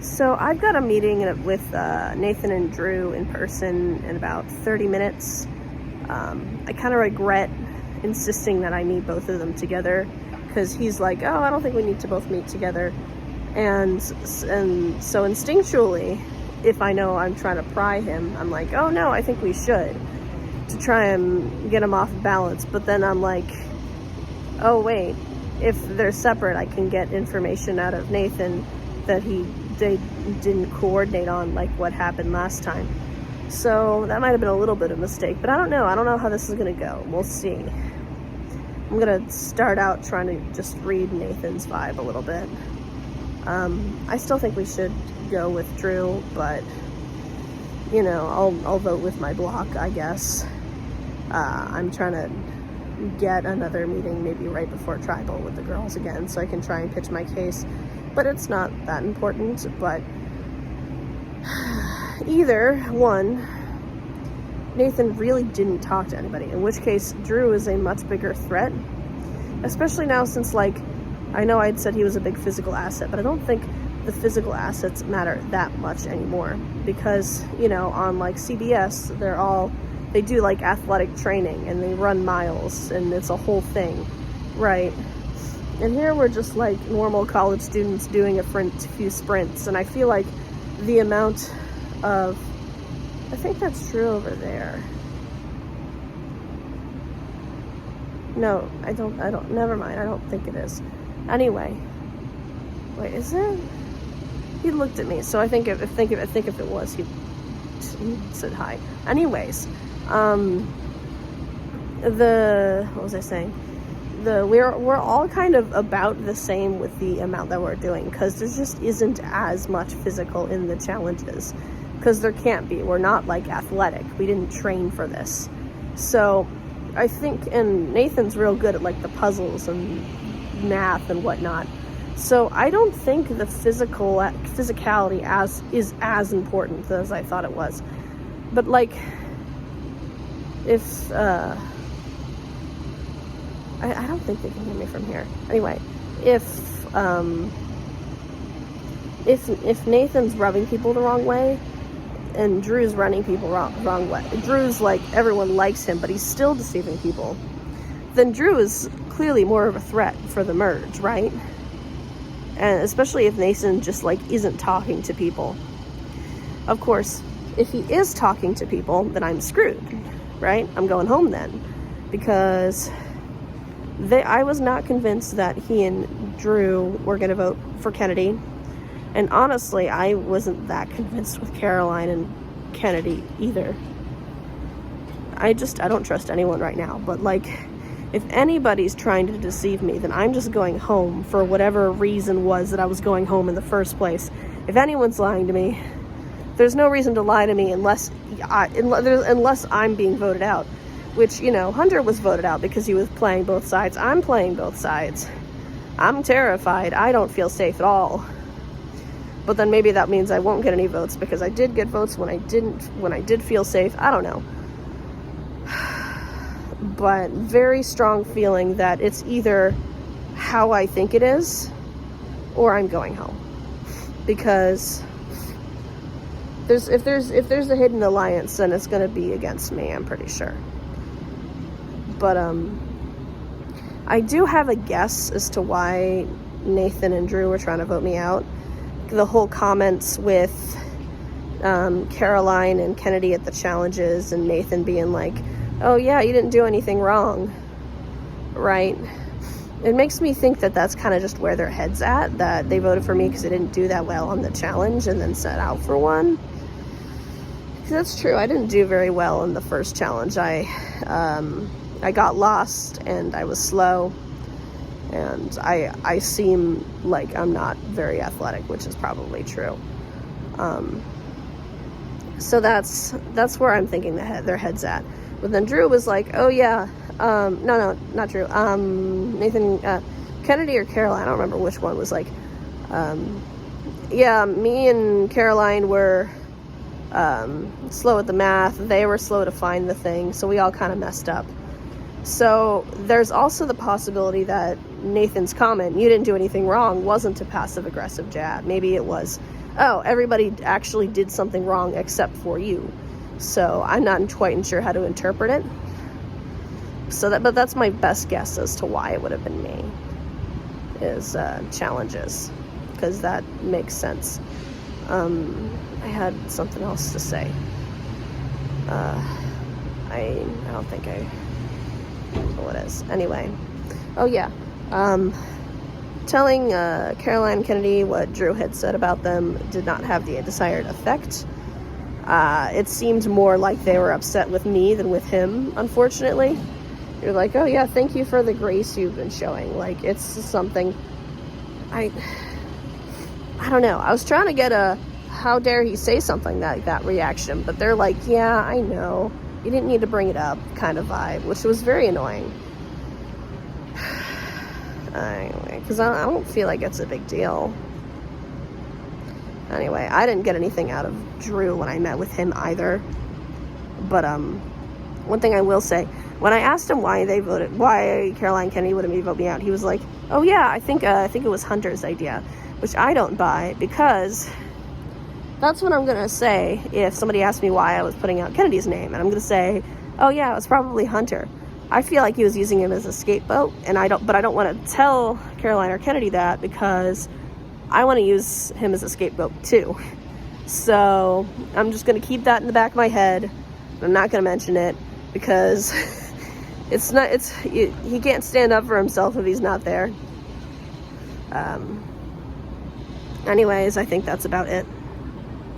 So I've got a meeting with Nathan and Drew in person in about 30 minutes. I kind of regret insisting that I need both of them together because he's like, oh, I don't think we need to both meet together. And so instinctually, if I know I'm trying to pry him, I'm like, oh no, I think we should, to try and get him off balance. But then I'm like, oh wait, if they're separate, I can get information out of Nathan that they didn't coordinate on, like what happened last time. So that might have been a little bit of a mistake, but I don't know how this is gonna go. We'll see. I'm gonna start out trying to just read Nathan's vibe a little bit. I still think we should go with Drew, but you know, I'll vote with my block, I guess. I'm trying to get another meeting maybe right before tribal with the girls again, so I can try and pitch my case. But it's not that important. But either one, Nathan really didn't talk to anybody, in which case Drew is a much bigger threat, especially now since, like, I know I'd said he was a big physical asset, but I don't think the physical assets matter that much anymore, because, you know, on like CBS, they do like athletic training and they run miles and it's a whole thing, right? And here we're just like normal college students doing a few sprints, and I feel like the amount of, I think that's true over there. No, I don't, never mind, I don't think it is. Anyway, wait, is it? He looked at me, so I think if it was, he said hi. Anyways, what was I saying? We're all kind of about the same with the amount that we're doing, because there just isn't as much physical in the challenges, because there can't be. We're not like athletic. We didn't train for this. So I think, and Nathan's real good at like the puzzles and math and whatnot. So I don't think the physicality is as important as I thought it was. But like, if I don't think they can hear me from here. Anyway, if Nathan's rubbing people the wrong way and Drew's running people wrong way, Drew's like, everyone likes him, but he's still deceiving people, then Drew is clearly more of a threat for the merge, right? And especially if Nathan just like isn't talking to people. Of course, if he is talking to people, then I'm screwed, right? I'm going home then, because I was not convinced that he and Drew were going to vote for Kennedy. And honestly, I wasn't that convinced with Caroline and Kennedy either. I don't trust anyone right now. But like, if anybody's trying to deceive me, then I'm just going home for whatever reason was that I was going home in the first place. If anyone's lying to me, there's no reason to lie to me unless I'm being voted out. Which, you know, Hunter was voted out because he was playing both sides. I'm playing both sides. I'm terrified. I don't feel safe at all. But then maybe that means I won't get any votes because I did get votes when I did feel safe. I don't know. But very strong feeling that it's either how I think it is or I'm going home. Because if there's a hidden alliance, then it's going to be against me, I'm pretty sure. But I do have a guess as to why Nathan and Drew were trying to vote me out. The whole comments with Caroline and Kennedy at the challenges, and Nathan being like, oh yeah, you didn't do anything wrong, right? It makes me think that that's kind of just where their head's at, that they voted for me because I didn't do that well on the challenge and then set out for one. That's true, I didn't do very well in the first challenge. I got lost and I was slow, and I seem like I'm not very athletic, which is probably true. So that's where I'm thinking their head's at. But then Drew was like, oh yeah, no, not Drew. Nathan, Kennedy or Caroline, I don't remember which one, was like, yeah, me and Caroline were slow at the math. They were slow to find the thing, so we all kind of messed up. So there's also the possibility that Nathan's comment, you didn't do anything wrong, wasn't a passive-aggressive jab. Maybe it was oh, everybody actually did something wrong except for you. So I'm not quite sure how to interpret it. But that's my best guess as to why it would have been me, is challenges, because that makes sense. I had something else to say. I don't think I know what it is. Anyway, oh yeah, telling Caroline Kennedy what Drew had said about them did not have the desired effect. It seemed more like they were upset with me than with him, unfortunately. You're like, oh yeah, thank you for the grace you've been showing. Like, it's something, I don't know. I was trying to get a, how dare he say something like that reaction, but they're like, yeah, I know. You didn't need to bring it up kind of vibe, which was very annoying. Anyway, because I don't feel like it's a big deal. Anyway, I didn't get anything out of Drew when I met with him either. But one thing I will say, when I asked him why Caroline Kennedy would have voted me out, he was like, oh yeah, I think it was Hunter's idea, which I don't buy, because that's what I'm going to say if somebody asks me why I was putting out Kennedy's name. And I'm going to say, oh yeah, it was probably Hunter. I feel like he was using him as a scapegoat, and I don't want to tell Caroline or Kennedy that, because I want to use him as a scapegoat too. So I'm just going to keep that in the back of my head. I'm not going to mention it, because he can't stand up for himself if he's not there. Anyways, I think that's about it.